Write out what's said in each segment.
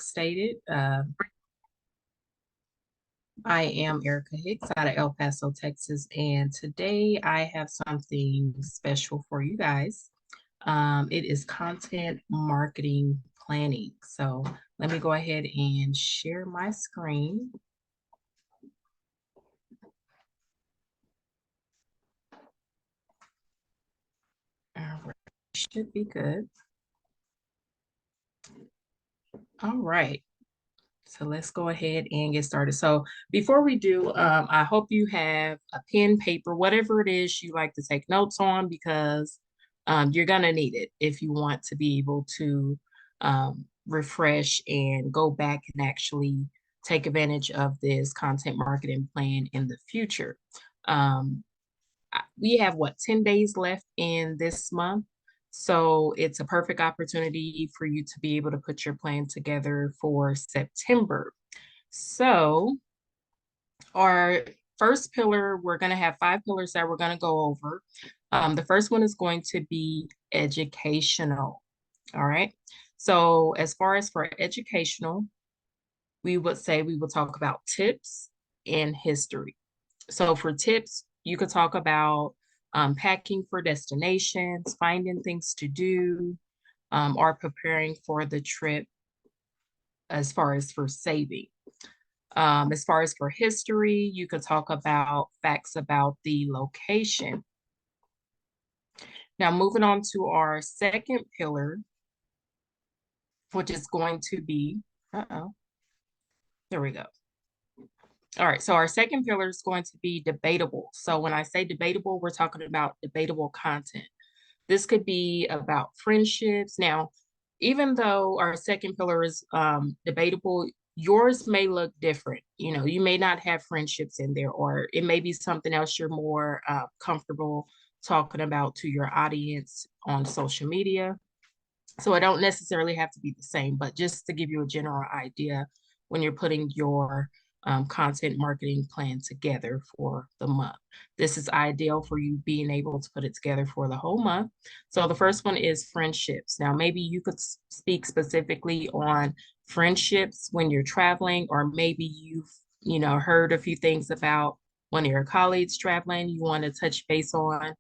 stated, I am Erika Hicks out of El Paso, Texas, and today I have something special for you guys. It is content marketing planning. So let me go ahead and share my screen. All right, should be good. All right. So let's go ahead and get started. So before we do, I hope you have a pen, paper, whatever it is you like to take notes on, because you're going to need it if you want to be able to refresh and go back and actually take advantage of this content marketing plan in the future. We have 10 days left in this month. So it's a perfect opportunity for you to be able to put your plan together for September. So our first pillar, we're going to have 5 pillars that we're going to go over. The first one is going to be educational. All right. So as far as for educational, we would say we will talk about tips and history. So for tips, you could talk about packing for destinations, finding things to do, or preparing for the trip as far as for saving. As far as for history, you could talk about facts about the location. Now, moving on to our second pillar, which is going to be, there we go. All right, so our second pillar is going to be debatable. So when I say debatable, we're talking about debatable content. This could be about friendships. Now, even though our second pillar is debatable, yours may look different. You know, you may not have friendships in there, or it may be something else you're more comfortable talking about to your audience on social media. So it don't necessarily have to be the same, but just to give you a general idea when you're putting your content marketing plan together for the month. This is ideal for you being able to put it together for the whole month. So the first one is friendships. Now, maybe you could speak specifically on friendships when you're traveling, or maybe heard a few things about one of your colleagues traveling, you want to touch base on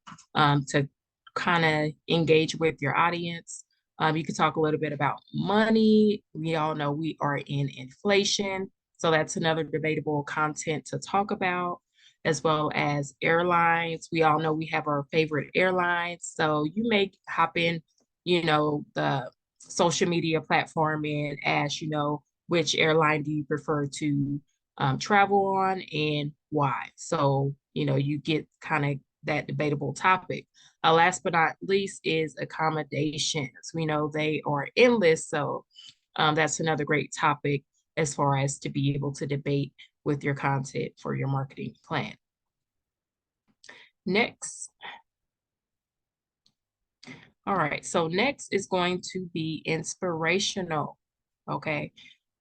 to kind of engage with your audience. You could talk a little bit about money. We all know we are in inflation. So that's another debatable content to talk about, as well as airlines. We all know we have our favorite airlines. So you may hop in, the social media platform and ask, which airline do you prefer to travel on and why? So, you get kind of that debatable topic. Last but not least is accommodations. We know they are endless. So that's another great topic as far as to be able to debate with your content for your marketing plan. Next. All right, so next is going to be inspirational, okay?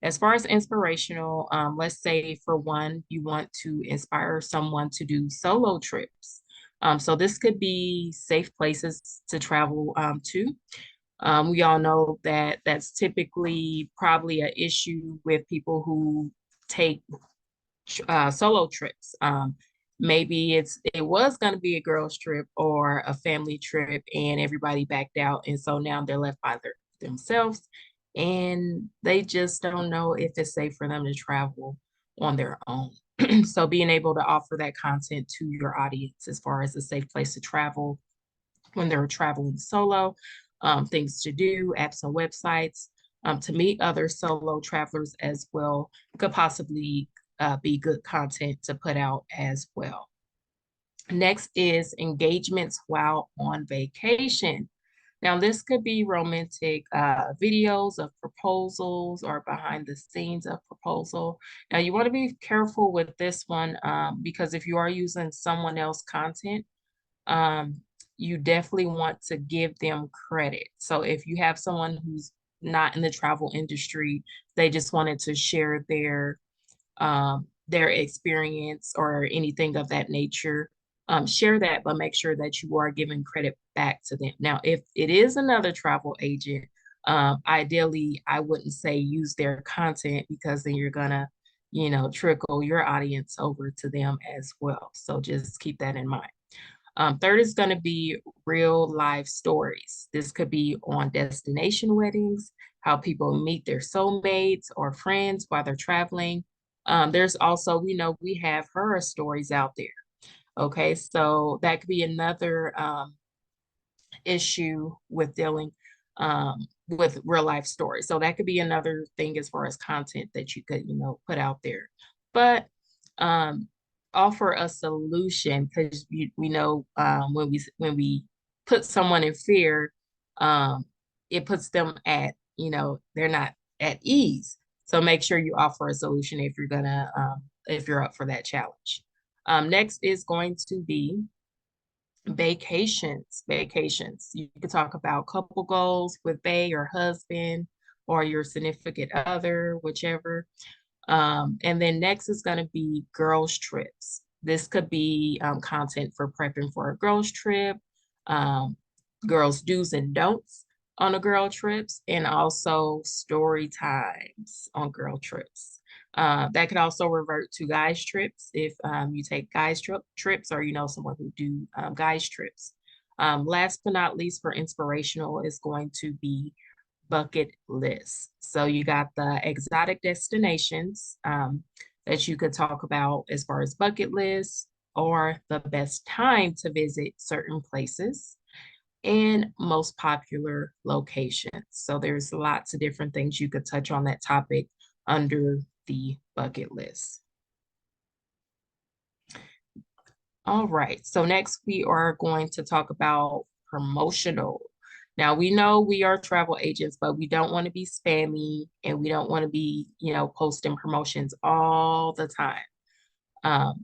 As far as inspirational, let's say for one, you want to inspire someone to do solo trips. So this could be safe places to travel to. We all know that that's typically probably an issue with people who take solo trips. Maybe it was going to be a girls trip or a family trip and everybody backed out, and so now they're left by themselves, and they just don't know if it's safe for them to travel on their own. So being able to offer that content to your audience as far as a safe place to travel when they're traveling solo, things to do, apps and websites, to meet other solo travelers as well, could possibly be good content to put out as well. Next is engagements while on vacation. Now, this could be romantic videos of proposals or behind the scenes of proposal. Now, you want to be careful with this one because if you are using someone else's content, you definitely want to give them credit. So if you have someone who's not in the travel industry, they just wanted to share their experience or anything of that nature, share that, but make sure that you are giving credit back to them. Now, if it is another travel agent Ideally, I wouldn't say use their content because then you're gonna, trickle your audience over to them as well. So just keep that in mind. Third is going to be real life stories. This could be on destination weddings, how people meet their soulmates or friends while they're traveling. There's also, we have horror stories out there. Okay, so that could be another issue with dealing with real life stories. So that could be another thing as far as content that you could, put out there. But um, offer a solution because we know when we put someone in fear, it puts them at, they're not at ease. So make sure you offer a solution if you're up for that challenge. Next is going to be vacations. You could talk about couple goals with your husband or your significant other, whichever. And then next is going to be girls trips. This could be content for prepping for a girls trip, um, girls do's and don'ts on a girl trips, and also story times on girl trips. That could also revert to guys trips if you take guys trips or you know someone who do guys trips. Last but not least, for inspirational is going to be bucket list. So you got the exotic destinations that you could talk about as far as bucket lists or the best time to visit certain places and most popular locations. So there's lots of different things you could touch on that topic under the bucket list. All right, so next we are going to talk about promotional. Now we know we are travel agents, but we don't want to be spammy and we don't want to be, posting promotions all the time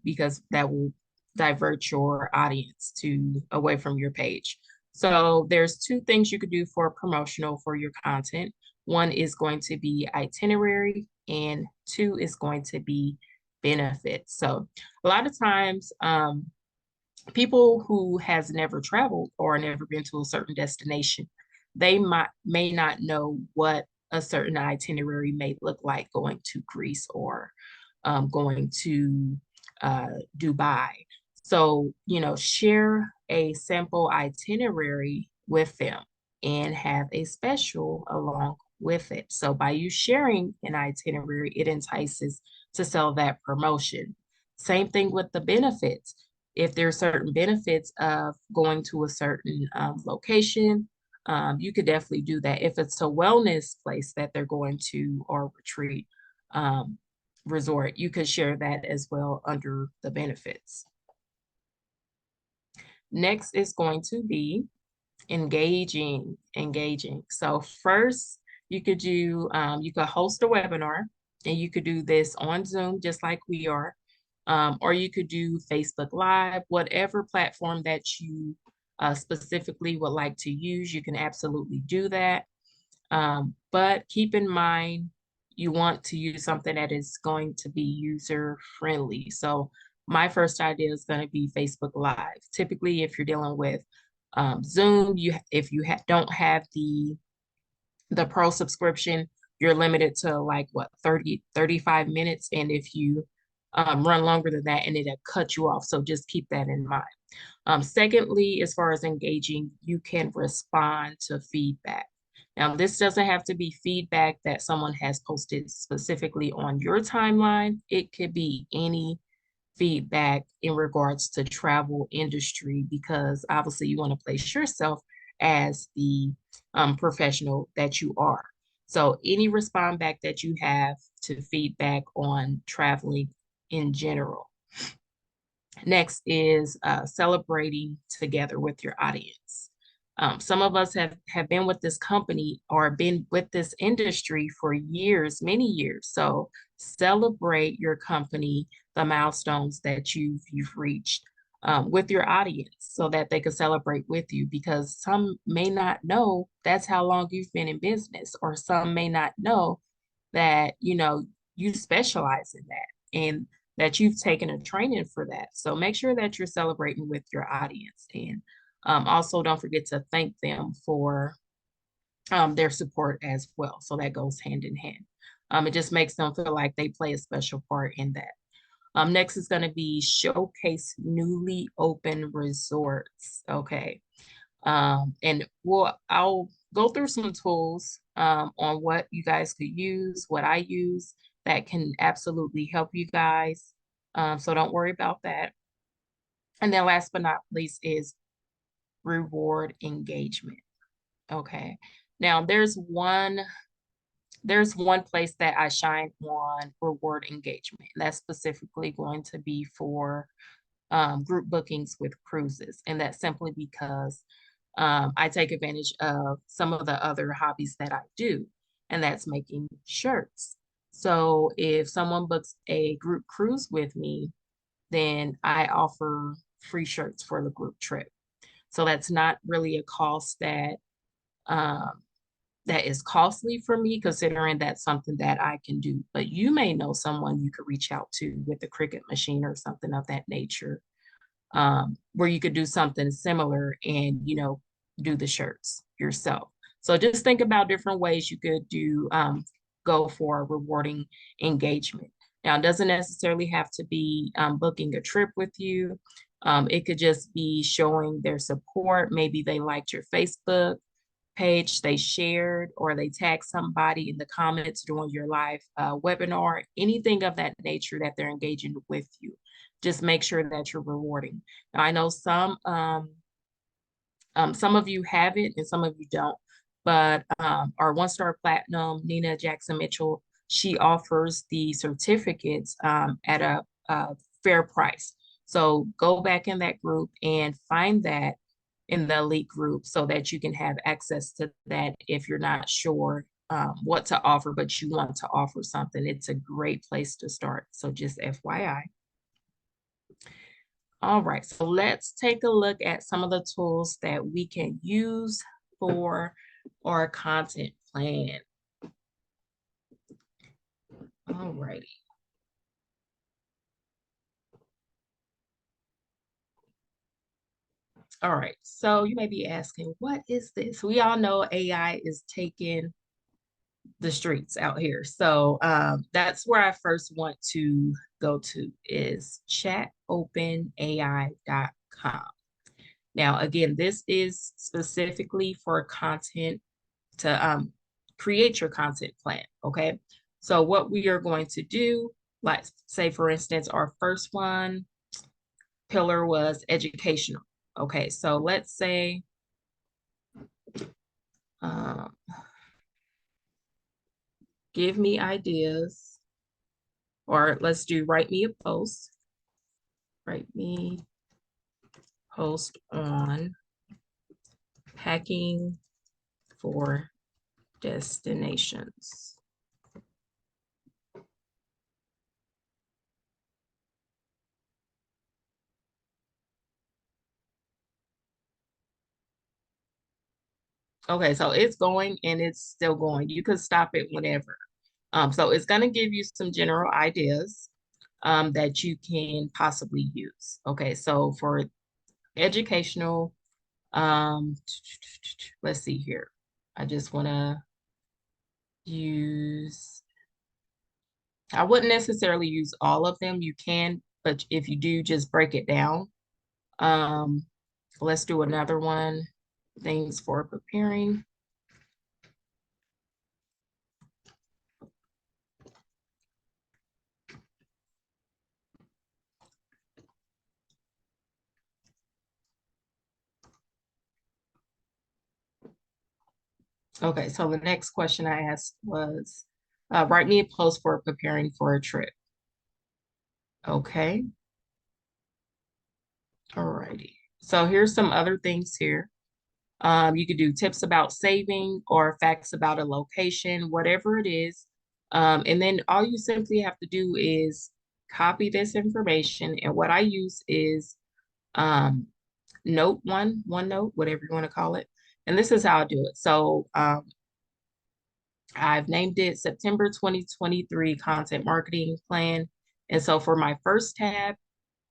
because that will divert your audience to away from your page. So there's two things you could do for promotional for your content. One is going to be itinerary and two is going to be benefits. So a lot of times, people who has never traveled or never been to a certain destination, they may not know what a certain itinerary may look like going to Greece or going to Dubai. So, share a simple itinerary with them and have a special along with it. So by you sharing an itinerary, it entices to sell that promotion. Same thing with the benefits. If there are certain benefits of going to a certain location, you could definitely do that. If it's a wellness place that they're going to or retreat, resort, you could share that as well under the benefits. Next is going to be engaging. So first, you could host a webinar, and you could do this on Zoom just like we are, or you could do Facebook Live, whatever platform that you specifically would like to use, you can absolutely do that. But keep in mind, you want to use something that is going to be user friendly. So my first idea is going to be Facebook Live. Typically, if you're dealing with Zoom, if you don't have the pro subscription, you're limited to like what 35 minutes. And if you run longer than that, and it'll cut you off. So just keep that in mind. Secondly, as far as engaging, you can respond to feedback. Now, this doesn't have to be feedback that someone has posted specifically on your timeline. It could be any feedback in regards to travel industry, because obviously you want to place yourself as the professional that you are. So any respond back that you have to feedback on traveling in general. Next is celebrating together with your audience. Some of us have been with this company or been with this industry for years, many years. So celebrate your company, the milestones that you've reached with your audience so that they can celebrate with you, because some may not know that's how long you've been in business, or some may not know that, you specialize in that and that you've taken a training for that. So make sure that you're celebrating with your audience. And also don't forget to thank them for their support as well. So that goes hand in hand. It just makes them feel like they play a special part in that. Next is going to be showcase newly open resorts. Okay. And I'll go through some tools on what you guys could use, what I use that can absolutely help you guys. So don't worry about that. And then last but not least is reward engagement. Okay. Now there's one place that I shine on reward engagement. That's specifically going to be for group bookings with cruises. And that's simply because I take advantage of some of the other hobbies that I do, and that's making shirts. So if someone books a group cruise with me, then I offer free shirts for the group trip. So that's not really a cost um, that is costly for me, considering that's something that I can do. But you may know someone you could reach out to with a Cricut machine or something of that nature, where you could do something similar and, do the shirts yourself. So just think about different ways you could go for a rewarding engagement. Now, it doesn't necessarily have to be booking a trip with you. It could just be showing their support. Maybe they liked your Facebook page, they shared, or they tagged somebody in the comments during your live webinar, anything of that nature that they're engaging with you. Just make sure that you're rewarding. Now, I know some of you have it and some of you don't, but our one-star platinum, Nina Jackson Mitchell, she offers the certificates at a fair price. So go back in that group and find that in the elite group so that you can have access to that if you're not sure what to offer, but you want to offer something. It's a great place to start. So just FYI. All right, so let's take a look at some of the tools that we can use for our content plan. All righty. All right, so you may be asking, what is this? We all know AI is taking the streets out here. So that's where I first want to go to is chatopenai.com. Now, again, this is specifically for content to create your content plan. Okay. So what we are going to do, like say, for instance, our first one pillar was educational. Okay. So let's say, um, give me ideas, or let's do write me a post. Write me post on packing for destinations. Okay, so it's going and it's still going. You could stop it whenever. So it's going to give you some general ideas that you can possibly use. Okay, so for educational, um, let's see here. I just want to use, I wouldn't necessarily use all of them. You can, but if you do, just break it down. Um, let's do another one. Things for preparing. Okay, so the next question I asked was, write me a post for preparing for a trip. Okay, alrighty. So here's some other things here. You could do tips about saving or facts about a location, whatever it is. And then all you simply have to do is copy this information. And what I use is OneNote, whatever you want to call it. And this is how I do it. So I've named it September 2023 Content Marketing Plan. And so for my first tab,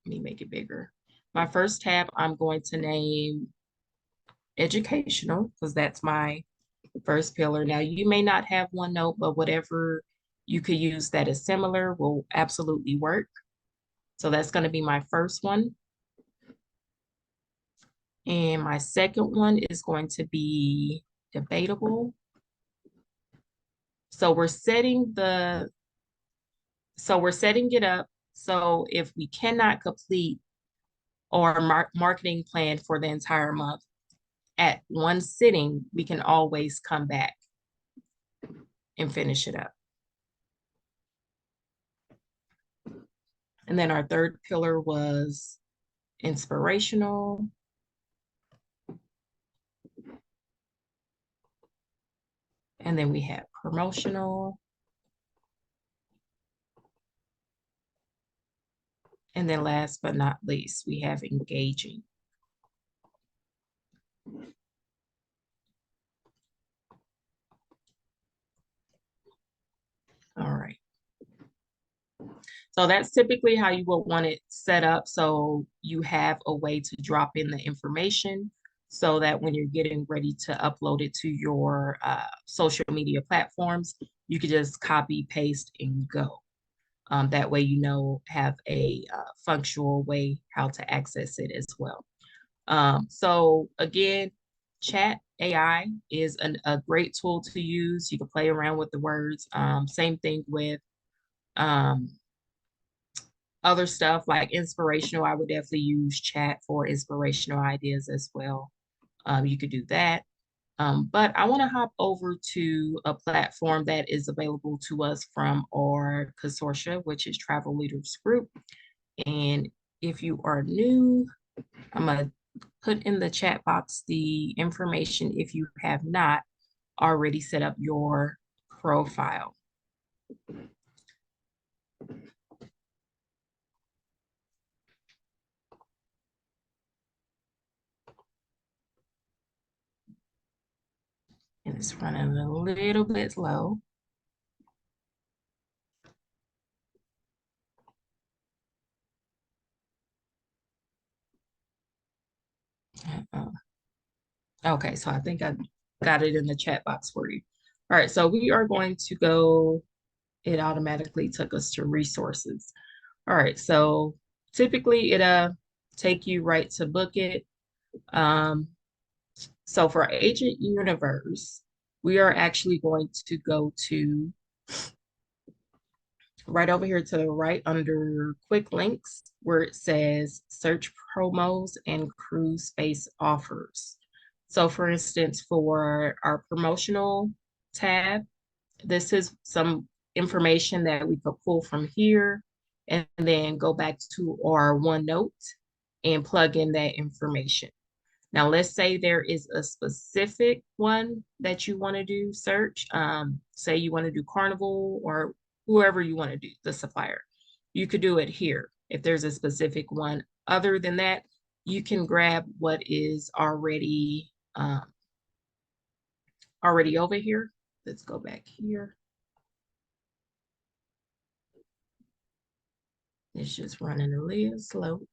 let me make it bigger. My first tab, I'm going to name educational because that's my first pillar. Now, you may not have OneNote, but whatever you could use that is similar will absolutely work. So that's going to be my first one. And my second one is going to be debatable. So we're setting it up. So if we cannot complete our marketing plan for the entire month at one sitting, we can always come back and finish it up. And then our third pillar was inspirational. And then we have promotional. And then last but not least, we have engaging. All right. So that's typically how you would want it set up. So you have a way to drop in the information so that when you're getting ready to upload it to your social media platforms, you can just copy, paste, and go. That way, have a functional way how to access it as well. So again, Chat AI is a great tool to use. You can play around with the words. Same thing with um, other stuff like inspirational. I would definitely use chat for inspirational ideas as well. You could do that. But I want to hop over to a platform that is available to us from our consortia, which is Travel Leaders Group. And if you are new, I'm going to put in the chat box the information if you have not already set up your profile. And it's running a little bit slow. Okay, so I think I got it in the chat box for you. All right, so we are going to go, it automatically took us to resources. All right, so typically it'll take you right to book it. So for Agent Universe, we are actually going to go to right over here to the right under quick links where it says search promos and cruise space offers. So for instance, for our promotional tab, this is some information that we could pull from here and then go back to our OneNote and plug in that information. Now, let's say there is a specific one that you want to do search. Say you want to do Carnival or whoever you want to do, the supplier. You could do it here. If there's a specific one other than that, you can grab what is already over here. Let's go back here. It's just running a little slow.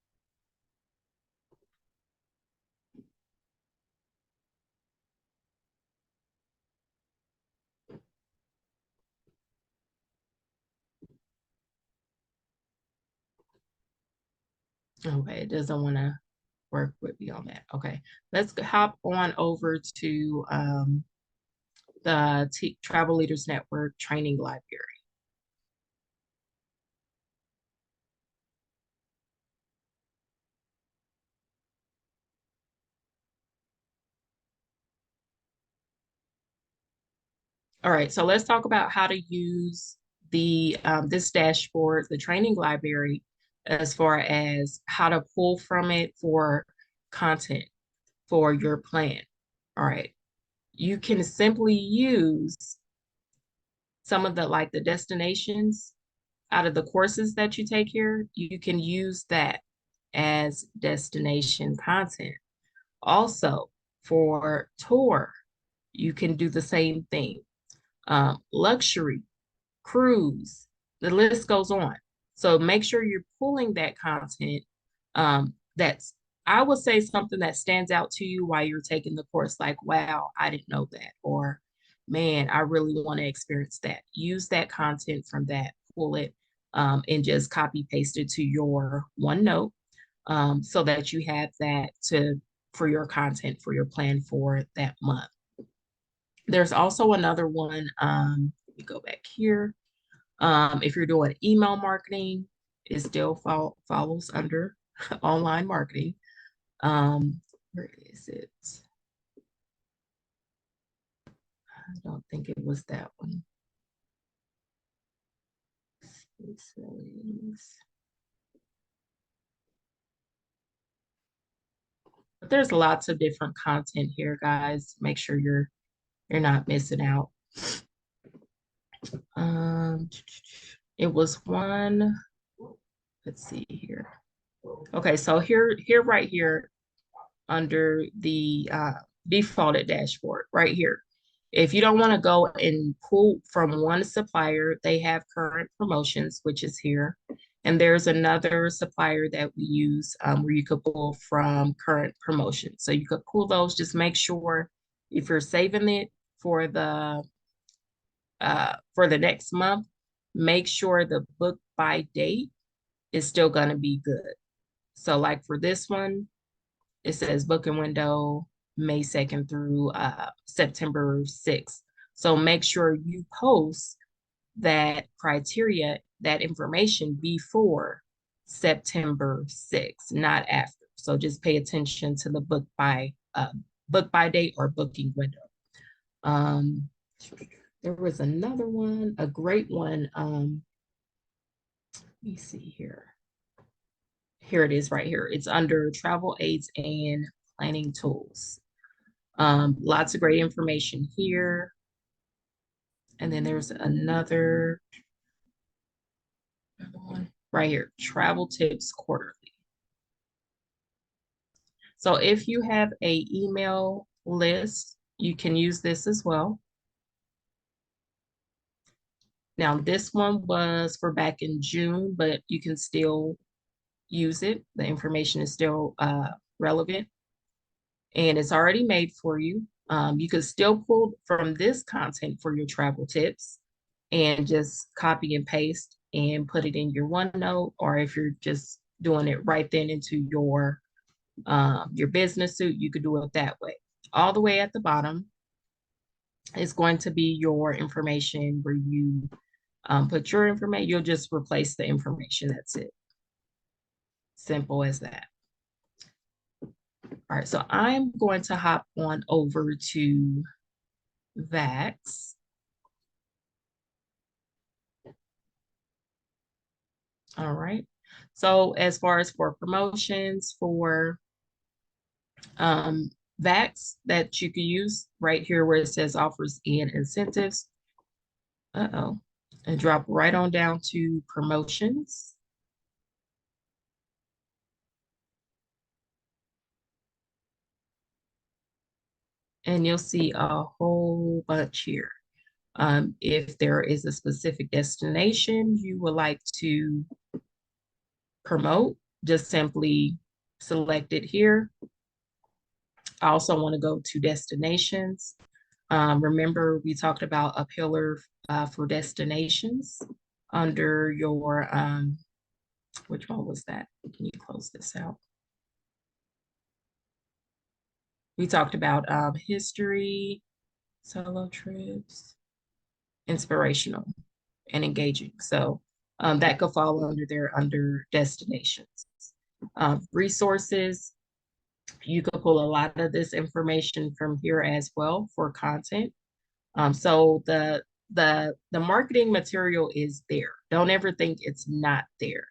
Okay, it doesn't want to work with me on that. Okay, let's hop on over to the Travel Leaders Network training library. All right, so let's talk about how to use the this dashboard, the training library, as far as how to pull from it for content for your plan. All right, you can simply use some of the destinations out of the courses that you take here. You can use that as destination content. Also, for tour, you can do the same thing. Luxury, cruise, the list goes on. So make sure you're pulling that content that's, I would say, something that stands out to you while you're taking the course, like, wow, I didn't know that. Or man, I really want to experience that. Use that content from that, pull it, and just copy paste it to your OneNote, so that you have that to for your content for your plan for that month. There's also another one. Let me go back here. If you're doing email marketing, it still follows under online marketing. Where is it? I don't think it was that one. But there's lots of different content here, guys. Make sure you're not missing out. It was one. Let's see here. Okay, so here right here under the defaulted dashboard right here. If you don't want to go and pull from one supplier, they have current promotions, which is here. And there's another supplier that we use where you could pull from current promotions. So you could pull those. Just make sure if you're saving it for the next month, make sure the book by date is still going to be good. So like for this one, it says booking window May 2nd through September 6th. So make sure you post that criteria, that information before September 6th, not after. So just pay attention to the book by date or booking window. There was another one, a great one. Let me see here. Here it is right here. It's under travel aids and planning tools. Lots of great information here. And then there's another one right here, travel tips quarterly. So if you have a email list, you can use this as well. Now this one was for back in June, but you can still use it. The information is still relevant and it's already made for you. You could still pull from this content for your travel tips and just copy and paste and put it in your OneNote, or if you're just doing it right then into your business suit, you could do it that way. All the way at the bottom is going to be your information where you put your information. You'll just replace the information. That's it. Simple as that. All right, so I'm going to hop on over to VAX. All right. So as far as for promotions for VAX that you can use right here where it says offers and incentives. And drop right on down to promotions. And you'll see a whole bunch here. If there is a specific destination you would like to promote, just simply select it here. I also want to go to destinations. Remember, we talked about a pillar for destinations under your, which one was that? Can you close this out? We talked about history, solo trips, inspirational, and engaging. So that could fall under there under destinations. Resources, you could pull a lot of this information from here as well for content. So the marketing material is there. Don't ever think it's not there.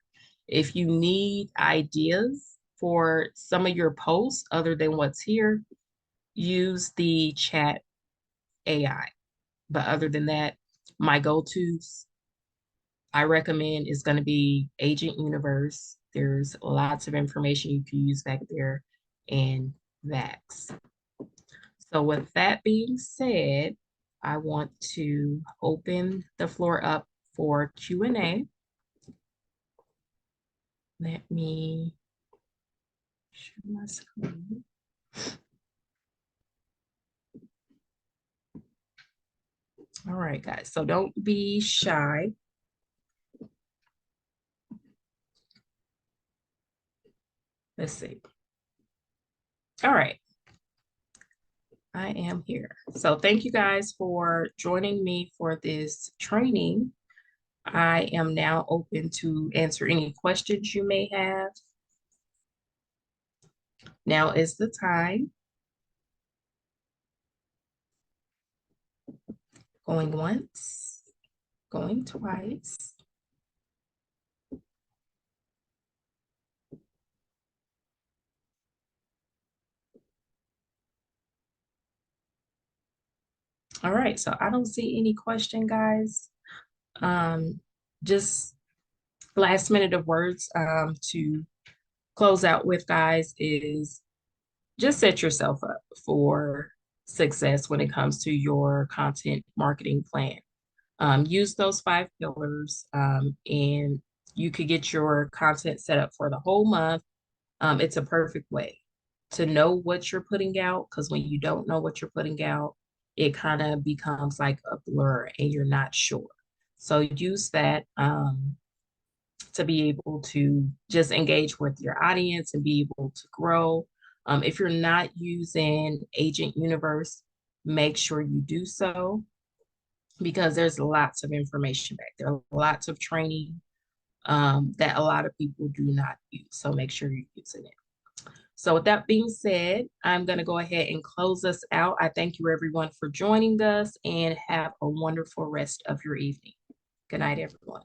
If you need ideas for some of your posts other than what's here, use the chat AI. But other than that, my go-tos I recommend is going to be Agent Universe. There's lots of information you can use back there, and VAX. So with that being said, I want to open the floor up for Q&A. Let me share my screen. All right, guys. So don't be shy. Let's see. All right. I am here. So thank you guys for joining me for this training. I am now open to answer any questions you may have. Now is the time. Going once, going twice. All right, so I don't see any question, guys. Just last minute of words to close out with, guys, is just set yourself up for success when it comes to your content marketing plan. Use those 5 pillars, and you could get your content set up for the whole month. It's a perfect way to know what you're putting out, because when you don't know what you're putting out, it kind of becomes like a blur and you're not sure. So use that to be able to just engage with your audience and be able to grow. If you're not using Agent Universe, make sure you do so, because there's lots of information back there, lots of training that a lot of people do not use. So make sure you're using it. So with that being said, I'm going to go ahead and close us out. I thank you everyone for joining us, and have a wonderful rest of your evening. Good night, everyone.